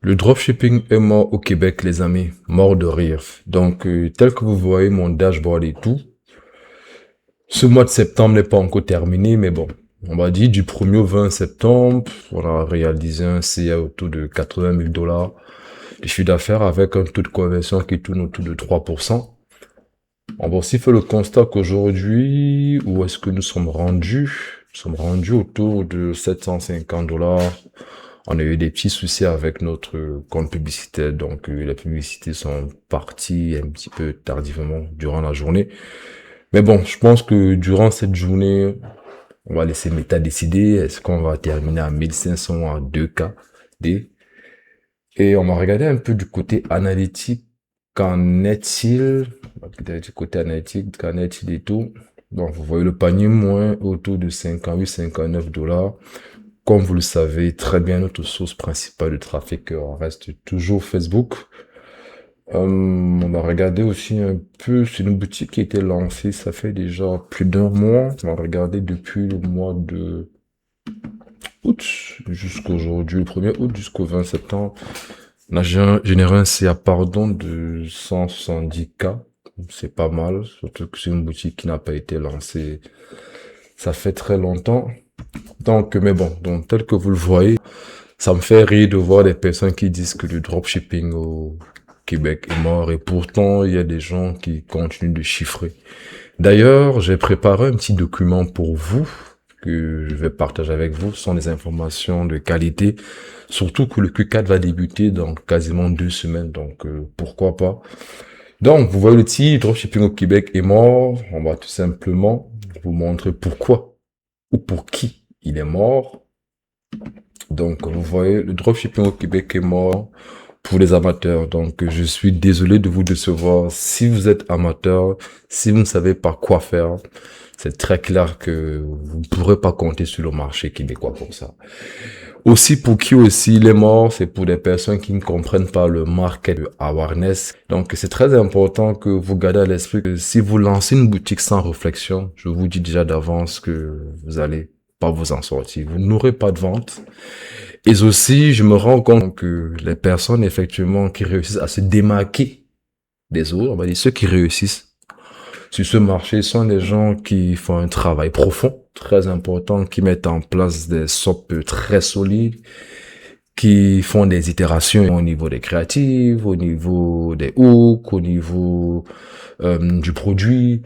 Le dropshipping est mort au Québec, les amis. Mort de rire. Donc, tel que vous voyez mon dashboard et tout, ce mois de septembre n'est pas encore terminé, mais bon, on va dire du 1er au 20 septembre, on a réalisé un CA autour de 80 000 dollars de chiffre d'affaires avec un taux de conversion qui tourne autour de 3%. On va aussi faire le constat qu'aujourd'hui, où est-ce que nous sommes rendus? Nous sommes rendus autour de 750 dollars. On a eu des petits soucis avec notre compte publicitaire, donc les publicités sont parties un petit peu tardivement durant la journée. Mais bon, je pense que durant cette journée, on va laisser Meta décider. Est-ce qu'on va terminer à 1500 à 2K D? Et on va regarder un peu du côté analytique. Qu'en est-il? Du côté analytique, qu'en est-il et tout? Donc, vous voyez le panier moins autour de 58, 59 dollars. Comme vous le savez très bien, notre source principale de trafic reste toujours Facebook. On va regarder aussi un peu, c'est une boutique qui a été lancée, ça fait déjà plus d'un mois. On va regarder depuis le mois de août jusqu'aujourd'hui, le 1er août jusqu'au 20 septembre. On a généré un CA pardon de 170K. C'est pas mal, surtout que c'est une boutique qui n'a pas été lancée. Ça fait très longtemps. Donc, mais bon, donc tel que vous le voyez, ça me fait rire de voir des personnes qui disent que le dropshipping au Québec est mort et pourtant il y a des gens qui continuent de chiffrer. D'ailleurs, j'ai préparé un petit document pour vous que je vais partager avec vous. Ce sont des informations de qualité, surtout que le Q4 va débuter dans quasiment 2 semaines, donc pourquoi pas. Donc, vous voyez le titre, dropshipping au Québec est mort. On va tout simplement vous montrer pourquoi ou pour qui il est mort. Donc, vous voyez, le dropshipping au Québec est mort pour les amateurs. Donc, je suis désolé de vous décevoir. Si vous êtes amateur, si vous ne savez pas quoi faire, c'est très clair que vous ne pourrez pas compter sur le marché québécois pour ça. Aussi, pour qui aussi il est mort, c'est pour des personnes qui ne comprennent pas le market awareness. Donc, c'est très important que vous gardez à l'esprit que si vous lancez une boutique sans réflexion, je vous dis déjà d'avance que vous allez pas vous en sortir. Vous n'aurez pas de vente. Et aussi, je me rends compte que les personnes, effectivement, qui réussissent à se démarquer des autres, on va dire ceux qui réussissent sur ce marché sont des gens qui font un travail profond, très important, qui mettent en place des SOP très solides, qui font des itérations au niveau des créatives, au niveau des hooks, au niveau du produit.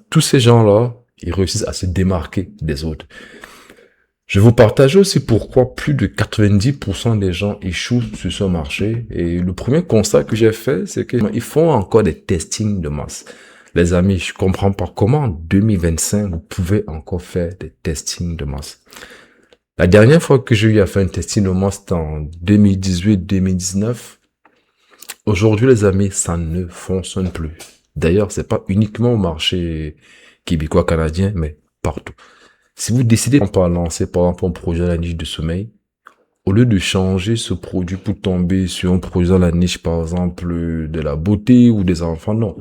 Tous ces gens-là, ils réussissent à se démarquer des autres. Je vais vous partager aussi pourquoi plus de 90% des gens échouent sur ce marché. Et le premier constat que j'ai fait, c'est qu'ils font encore des testings de masse. Les amis, je comprends pas comment en 2025, vous pouvez encore faire des testings de masse. La dernière fois que j'ai eu à faire un testing de masse, c'était en 2018-2019. Aujourd'hui, les amis, ça ne fonctionne plus. D'ailleurs, c'est pas uniquement au marché québécois-canadien, mais partout. Si vous décidez de lancer par exemple un projet à la niche de sommeil, au lieu de changer ce produit pour tomber sur un projet dans la niche, par exemple, de la beauté ou des enfants, non.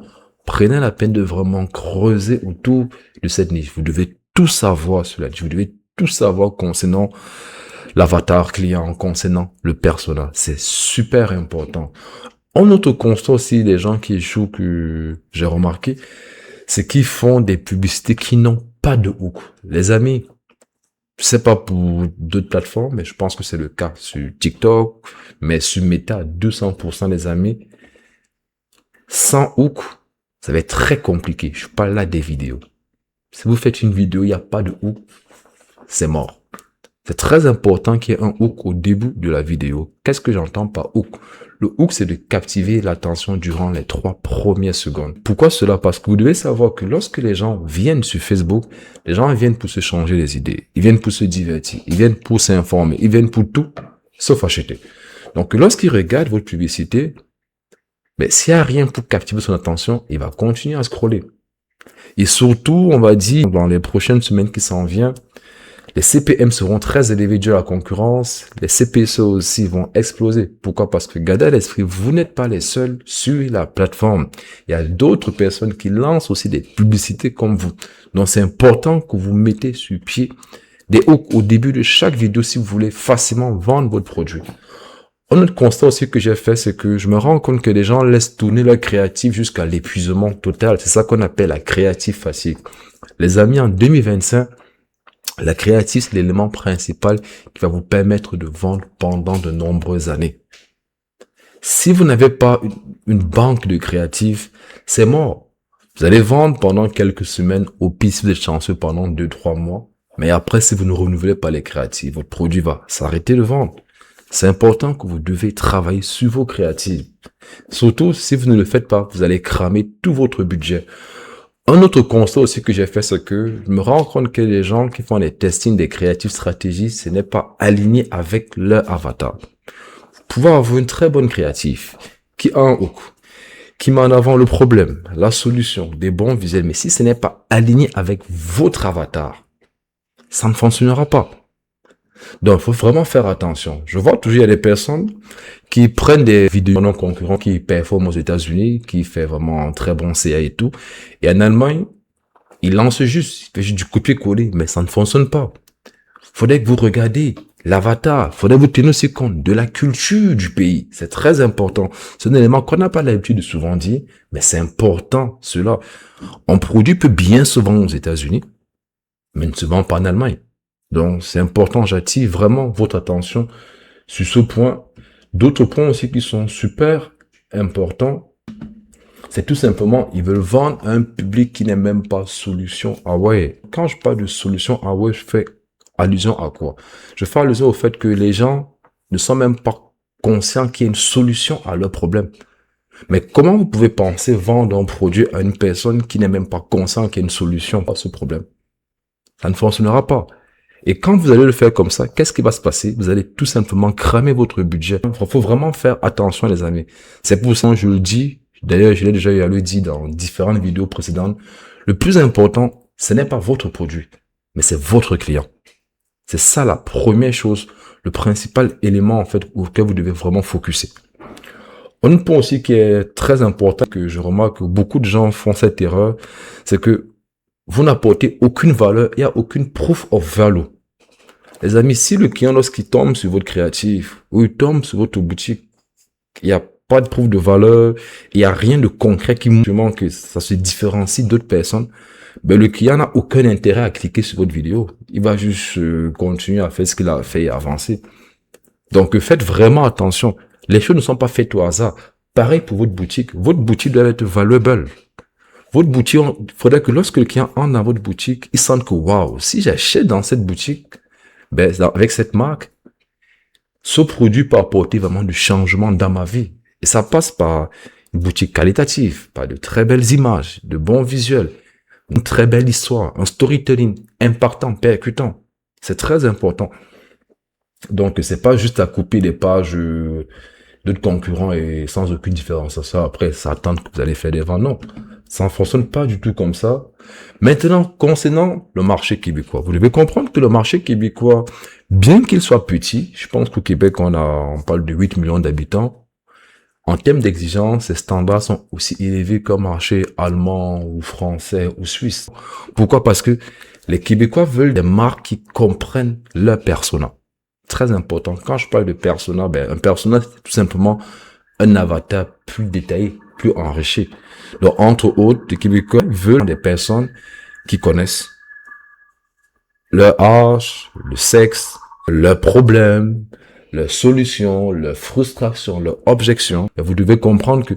Prenez la peine de vraiment creuser autour de cette niche. Vous devez tout savoir sur la niche. Vous devez tout savoir concernant l'avatar client, concernant le persona. C'est super important. Un autre constat aussi des gens qui échouent que j'ai remarqué, c'est qu'ils font des publicités qui n'ont pas de hook. Les amis, je sais pas pour d'autres plateformes, mais je pense que c'est le cas sur TikTok, mais sur Meta, 200% les amis, sans hook, ça va être très compliqué. Je parle là des vidéos. Si vous faites une vidéo, il n'y a pas de hook, c'est mort. C'est très important qu'il y ait un hook au début de la vidéo. Qu'est-ce que j'entends par hook? Le hook, c'est de captiver l'attention durant les 3 premières secondes. Pourquoi cela? Parce que vous devez savoir que lorsque les gens viennent sur Facebook, les gens viennent pour se changer les idées. Ils viennent pour se divertir. Ils viennent pour s'informer. Ils viennent pour tout, sauf acheter. Donc, lorsqu'ils regardent votre publicité, mais s'il n'y a rien pour captiver son attention, il va continuer à scroller. Et surtout, on va dire, dans les prochaines semaines qui s'en viennent, les CPM seront très élevés dû à la concurrence. Les CPC aussi vont exploser. Pourquoi? Parce que gardez à l'esprit, vous n'êtes pas les seuls sur la plateforme. Il y a d'autres personnes qui lancent aussi des publicités comme vous. Donc, c'est important que vous mettez sur pied des hooks au début de chaque vidéo si vous voulez facilement vendre votre produit. Un autre constat aussi que j'ai fait, c'est que je me rends compte que les gens laissent tourner leur créatif jusqu'à l'épuisement total. C'est ça qu'on appelle la créative fatigue. Les amis, en 2025, la créative, c'est l'élément principal qui va vous permettre de vendre pendant de nombreuses années. Si vous n'avez pas une banque de créatifs, c'est mort. Vous allez vendre pendant quelques semaines, au pire si vous êtes chanceux pendant 2-3 mois. Mais après, si vous ne renouvelez pas les créatifs, votre produit va s'arrêter de vendre. C'est important que vous devez travailler sur vos créatives. Surtout, si vous ne le faites pas, vous allez cramer tout votre budget. Un autre constat aussi que j'ai fait, c'est que je me rends compte que les gens qui font les testings des créatives stratégies, ce n'est pas aligné avec leur avatar. Vous pouvez avoir une très bonne créative qui met en avant le problème, la solution, des bons visuels, mais si ce n'est pas aligné avec votre avatar, ça ne fonctionnera pas. Donc, il faut vraiment faire attention. Je vois toujours, il y a des personnes qui prennent des vidéos non concurrents qui performent aux États-Unis, qui fait vraiment un très bon CA et tout. Et en Allemagne, ils lancent juste, il fait juste du copier-coller, mais ça ne fonctionne pas. Faudrait que vous regardez l'avatar. Faudrait vous tenir aussi compte de la culture du pays. C'est très important. C'est un élément qu'on n'a pas l'habitude de souvent dire, mais c'est important, cela. Un produit peut bien se vendre aux États-Unis, mais ne se vend pas en Allemagne. Donc, c'est important, j'attire vraiment votre attention sur ce point. D'autres points aussi qui sont super importants, c'est tout simplement, ils veulent vendre à un public qui n'est même pas solution Huawei. Quand je parle de solution Huawei, je fais allusion à quoi? Je fais allusion au fait que les gens ne sont même pas conscients qu'il y a une solution à leur problème. Mais comment vous pouvez penser vendre un produit à une personne qui n'est même pas consciente qu'il y a une solution à ce problème? Ça ne fonctionnera pas. Et quand vous allez le faire comme ça, qu'est-ce qui va se passer? Vous allez tout simplement cramer votre budget. Il faut vraiment faire attention, les amis. C'est pour ça que je le dis. D'ailleurs, je l'ai déjà eu à le dire dans différentes vidéos précédentes. Le plus important, ce n'est pas votre produit, mais c'est votre client. C'est ça la première chose, le principal élément, en fait, auquel vous devez vraiment focuser. Un point aussi qui est très important, que je remarque que beaucoup de gens font cette erreur, c'est que vous n'apportez aucune valeur, il n'y a aucune proof of value. Les amis, si le client, lorsqu'il tombe sur votre créatif, ou il tombe sur votre boutique, il n'y a pas de proof de valeur, il n'y a rien de concret qui montre que ça se différencie d'autres personnes, ben le client n'a aucun intérêt à cliquer sur votre vidéo. Il va juste continuer à faire ce qu'il a fait et avancer. Donc, faites vraiment attention. Les choses ne sont pas faites au hasard. Pareil pour votre boutique. Votre boutique doit être valuable. Votre boutique, il faudrait que lorsque le client entre dans votre boutique, il sente que waouh, si j'achète dans cette boutique, ben, avec cette marque, ce produit peut apporter vraiment du changement dans ma vie. Et ça passe par une boutique qualitative, par de très belles images, de bons visuels, une très belle histoire, un storytelling impactant, percutant. C'est très important. Donc, c'est pas juste à couper des pages d'autres concurrents et sans aucune différenciation. Après, ça attend que vous allez faire des ventes. Non. Ça ne fonctionne pas du tout comme ça. Maintenant, concernant le marché québécois, vous devez comprendre que le marché québécois, bien qu'il soit petit, je pense qu'au Québec, on parle de 8 millions d'habitants. En termes d'exigence, ces standards sont aussi élevés qu'un marché allemand ou français ou suisse. Pourquoi? Parce que les Québécois veulent des marques qui comprennent leur persona. Très important. Quand je parle de persona, un persona, c'est tout simplement un avatar plus détaillé, plus enrichi. Donc, entre autres, les Québécois veulent des personnes qui connaissent leur âge, le sexe, leurs problèmes, leurs solutions, leurs frustrations, leurs objections. Et vous devez comprendre que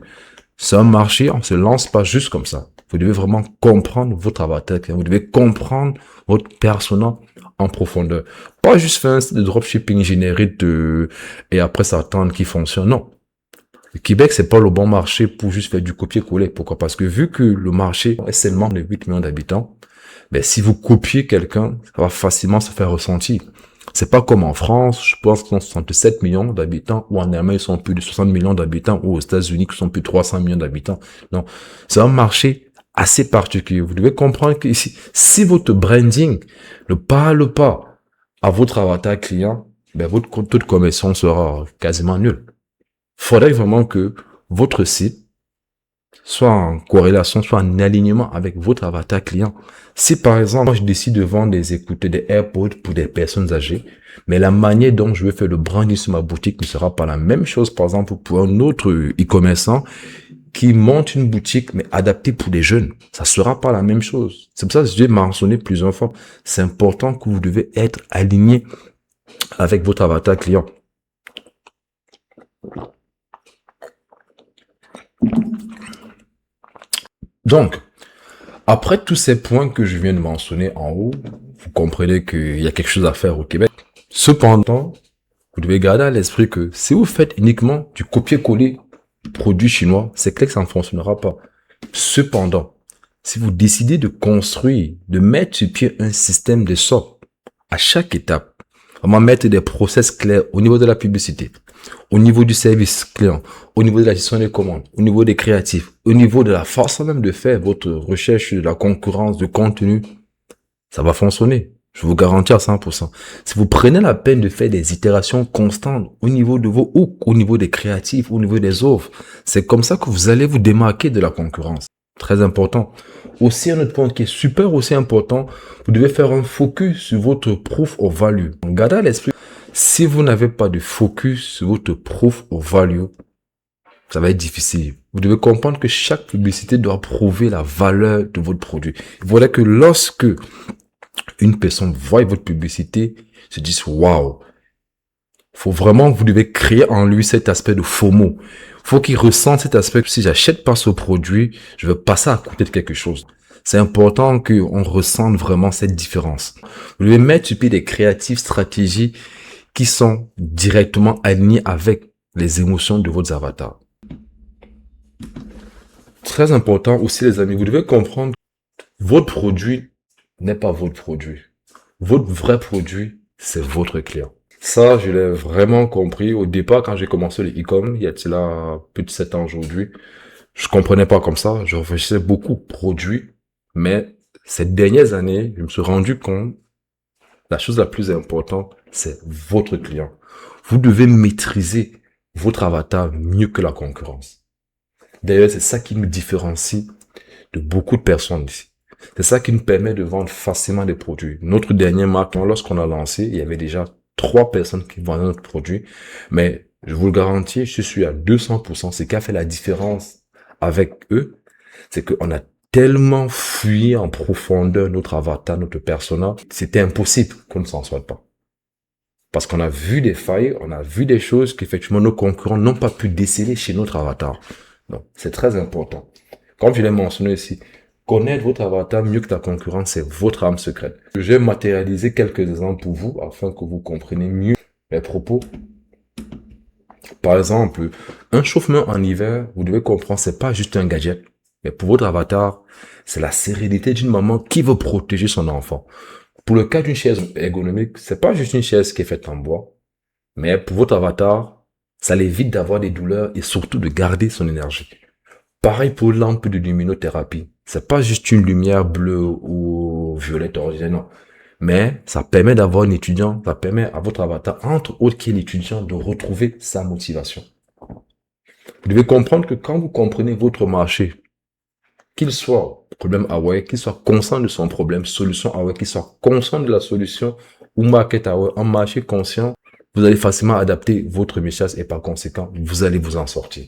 c'est un marché, on se lance pas juste comme ça. Vous devez vraiment comprendre votre avatar, vous devez comprendre votre persona en profondeur. Pas juste faire un site de dropshipping générique et après ça attendre qu'il fonctionne. Non. Le Québec, c'est pas le bon marché pour juste faire du copier-coller. Pourquoi? Parce que vu que le marché est seulement de 8 millions d'habitants, ben, si vous copiez quelqu'un, ça va facilement se faire ressentir. C'est pas comme en France, je pense qu'ils sont 67 millions d'habitants, ou en Allemagne, ils sont plus de 60 millions d'habitants, ou aux États-Unis, ils sont plus de 300 millions d'habitants. Non. C'est un marché assez particulier. Vous devez comprendre que ici, si votre branding ne parle pas à votre avatar client, ben, votre taux de conversion sera quasiment nul. Faudrait vraiment que votre site soit en corrélation, soit en alignement avec votre avatar client. Si par exemple, moi, je décide de vendre des écouteurs, des AirPods pour des personnes âgées, mais la manière dont je vais faire le branding sur ma boutique ne sera pas la même chose, par exemple, pour un autre e-commerçant qui monte une boutique, mais adaptée pour les jeunes. Ça sera pas la même chose. C'est pour ça que je l'ai mentionné plusieurs fois. C'est important que vous devez être aligné avec votre avatar client. Donc, après tous ces points que je viens de mentionner en haut, vous comprenez qu'il y a quelque chose à faire au Québec. Cependant, vous devez garder à l'esprit que si vous faites uniquement du copier-coller produit chinois, c'est clair que ça ne fonctionnera pas. Cependant, si vous décidez de construire, de mettre sur pied un système de sorte à chaque étape, vraiment mettre des process clairs au niveau de la publicité, au niveau du service client, au niveau de la gestion des commandes, au niveau des créatifs, au niveau de la façon même de faire votre recherche de la concurrence, de contenu, ça va fonctionner. Je vous garantis à 100%. Si vous prenez la peine de faire des itérations constantes au niveau de vos hooks, au niveau des créatifs, au niveau des offres, c'est comme ça que vous allez vous démarquer de la concurrence. Très important. Aussi, un autre point qui est super aussi important, vous devez faire un focus sur votre proof of value. Gardez à l'esprit, si vous n'avez pas de focus sur votre proof of value, ça va être difficile. Vous devez comprendre que chaque publicité doit prouver la valeur de votre produit. Il faudrait que lorsque une personne voit votre publicité, se dise waouh. Faut vraiment, vous devez créer en lui cet aspect de FOMO. Faut qu'il ressente cet aspect que si j'achète pas ce produit, je vais passer à côté de quelque chose. C'est important qu'on ressente vraiment cette différence. Vous devez mettre sur pied des créatives stratégies qui sont directement alignées avec les émotions de votre avatar. Très important aussi, les amis, vous devez comprendre que votre produit n'est pas votre produit. Votre vrai produit, c'est votre client. Ça, je l'ai vraiment compris. Au départ, quand j'ai commencé le e-com, il y a là plus de 7 ans aujourd'hui, je comprenais pas comme ça. Je réfléchissais beaucoup produit, mais ces dernières années, je me suis rendu compte, la chose la plus importante, c'est votre client. Vous devez maîtriser votre avatar mieux que la concurrence. D'ailleurs, c'est ça qui nous différencie de beaucoup de personnes ici. C'est ça qui nous permet de vendre facilement des produits. Notre dernière marque, lorsqu'on a lancé, il y avait déjà 3 personnes qui vendaient notre produit. Mais je vous le garantis, je suis à 200%. Ce qui a fait la différence avec eux, c'est qu'on a tellement fouillé en profondeur notre avatar, notre persona, c'était impossible qu'on ne s'en sorte pas. Parce qu'on a vu des failles, on a vu des choses qu'effectivement nos concurrents n'ont pas pu déceler chez notre avatar. Donc, c'est très important. Comme je l'ai mentionné ici, connaître votre avatar mieux que ta concurrence, c'est votre âme secrète. Je vais matérialiser quelques exemples pour vous afin que vous compreniez mieux mes propos. Par exemple, un chauffement en hiver, vous devez comprendre, c'est pas juste un gadget. Mais pour votre avatar, c'est la sérénité d'une maman qui veut protéger son enfant. Pour le cas d'une chaise ergonomique, c'est pas juste une chaise qui est faite en bois. Mais pour votre avatar, ça l'évite d'avoir des douleurs et surtout de garder son énergie. Pareil pour une lampe de luminothérapie. C'est pas juste une lumière bleue ou violette ordinaire, non. Mais ça permet d'avoir un étudiant, ça permet à votre avatar, entre autres qui est l'étudiant, de retrouver sa motivation. Vous devez comprendre que quand vous comprenez votre marché, qu'il soit problème aware, qu'il soit conscient de son problème, solution aware, qu'il soit conscient de la solution, ou market aware, un marché conscient, vous allez facilement adapter votre message et par conséquent, vous allez vous en sortir.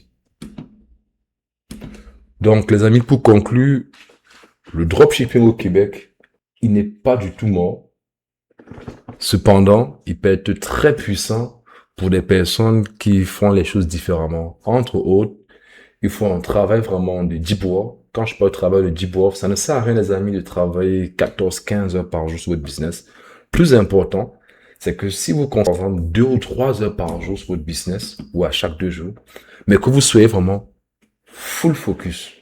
Donc, les amis, pour conclure, le dropshipping au Québec, il n'est pas du tout mort. Cependant, il peut être très puissant pour des personnes qui font les choses différemment. Entre autres, il faut un travail vraiment de deep work. Quand je parle de travail de deep work, ça ne sert à rien, les amis, de travailler 14-15 heures par jour sur votre business. Plus important, c'est que si vous concentrez 2 ou 3 heures par jour sur votre business, ou à chaque 2 jours, mais que vous soyez vraiment full focus.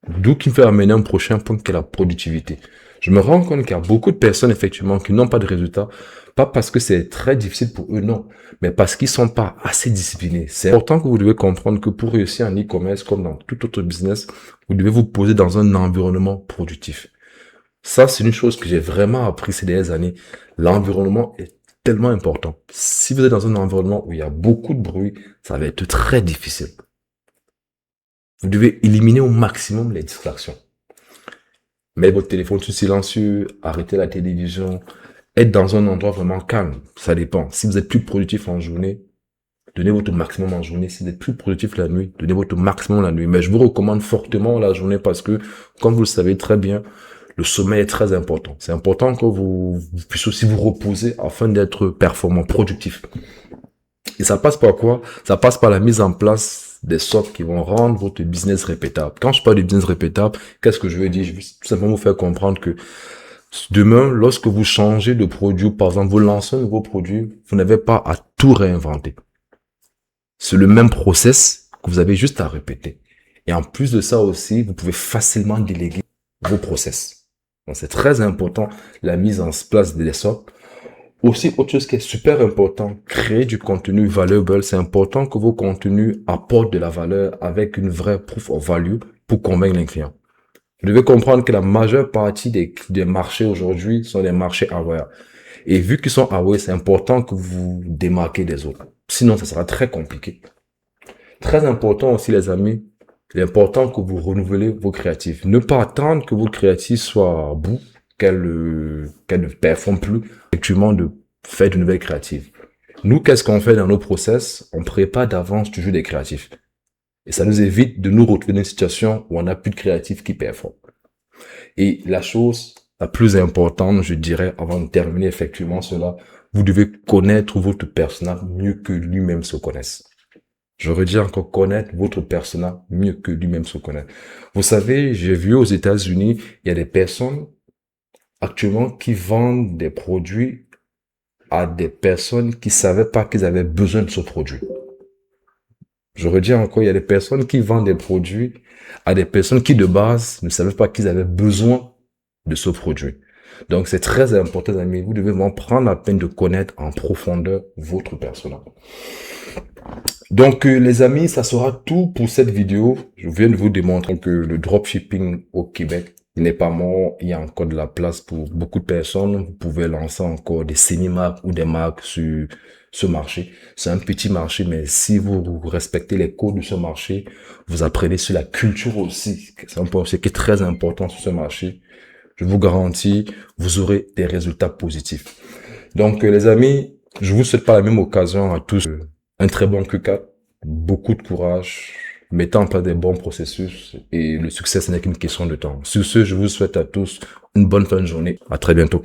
D'où qui me fait amener un prochain point qui est la productivité. Je me rends compte qu'il y a beaucoup de personnes, effectivement, qui n'ont pas de résultats, pas parce que c'est très difficile pour eux, non, mais parce qu'ils sont pas assez disciplinés. C'est important que vous devez comprendre que pour réussir en e-commerce, comme dans tout autre business, vous devez vous poser dans un environnement productif. Ça, c'est une chose que j'ai vraiment appris ces dernières années. L'environnement est tellement important. Si vous êtes dans un environnement où il y a beaucoup de bruit, ça va être très difficile. Vous devez éliminer au maximum les distractions. Mettre votre téléphone sur silencieux, arrêter la télévision, être dans un endroit vraiment calme. Ça dépend. Si vous êtes plus productif en journée, donnez votre maximum en journée. Si vous êtes plus productif la nuit, donnez votre maximum la nuit. Mais je vous recommande fortement la journée parce que, comme vous le savez très bien, le sommeil est très important. C'est important que vous puissiez aussi vous reposer afin d'être performant, productif. Et ça passe par quoi? Ça passe par la mise en place des socles qui vont rendre votre business répétable. Quand je parle de business répétable, qu'est-ce que je veux dire? Je veux tout simplement vous faire comprendre que demain, lorsque vous changez de produit, ou par exemple, vous lancez un nouveau produit, vous n'avez pas à tout réinventer. C'est le même process que vous avez juste à répéter. Et en plus de ça aussi, vous pouvez facilement déléguer vos process. Donc, c'est très important, la mise en place des socles. Aussi, autre chose qui est super important, créer du contenu valuable. C'est important que vos contenus apportent de la valeur avec une vraie proof of value pour convaincre les clients. Vous devez comprendre que la majeure partie des marchés aujourd'hui sont des marchés aware. Et vu qu'ils sont aware, c'est important que vous vous démarquez des autres. Sinon, ça sera très compliqué. Très important aussi, les amis, il est important que vous renouvelez vos créatifs. Ne pas attendre que vos créatifs soient à bout, qu'elles ne performent plus. Effectivement, de faire de nouvelles créatives. Nous, qu'est-ce qu'on fait dans nos process? On prépare d'avance toujours des créatifs. Et ça nous évite de nous retrouver dans une situation où on n'a plus de créatifs qui performent. Et la chose la plus importante, je dirais, avant de terminer effectivement cela, vous devez connaître votre persona mieux que lui-même se connaisse. Je redis encore, connaître votre persona mieux que lui-même se connaît. Vous savez, j'ai vu aux États-Unis, il y a des personnes actuellement qui vendent des produits à des personnes qui savaient pas qu'ils avaient besoin de ce produit. Je redis encore, il y a des personnes qui vendent des produits à des personnes qui de base ne savaient pas qu'ils avaient besoin de ce produit. Donc c'est très important, amis. Vous devez vraiment prendre la peine de connaître en profondeur votre persona. Donc les amis, ça sera tout pour cette vidéo. Je viens de vous démontrer que le dropshipping au Québec, il n'est pas mort. Il y a encore de la place pour beaucoup de personnes. Vous pouvez lancer encore des semi-marques ou des marques sur ce marché. C'est un petit marché, mais si vous respectez les codes de ce marché, vous apprenez sur la culture aussi. C'est un point aussi qui est très important sur ce marché. Je vous garantis, vous aurez des résultats positifs. Donc les amis, je vous souhaite par la même occasion à tous un très bon Q4, beaucoup de courage, mettez en place des bons processus et le succès, ce n'est qu'une question de temps. Sur ce, je vous souhaite à tous une bonne fin de journée. À très bientôt.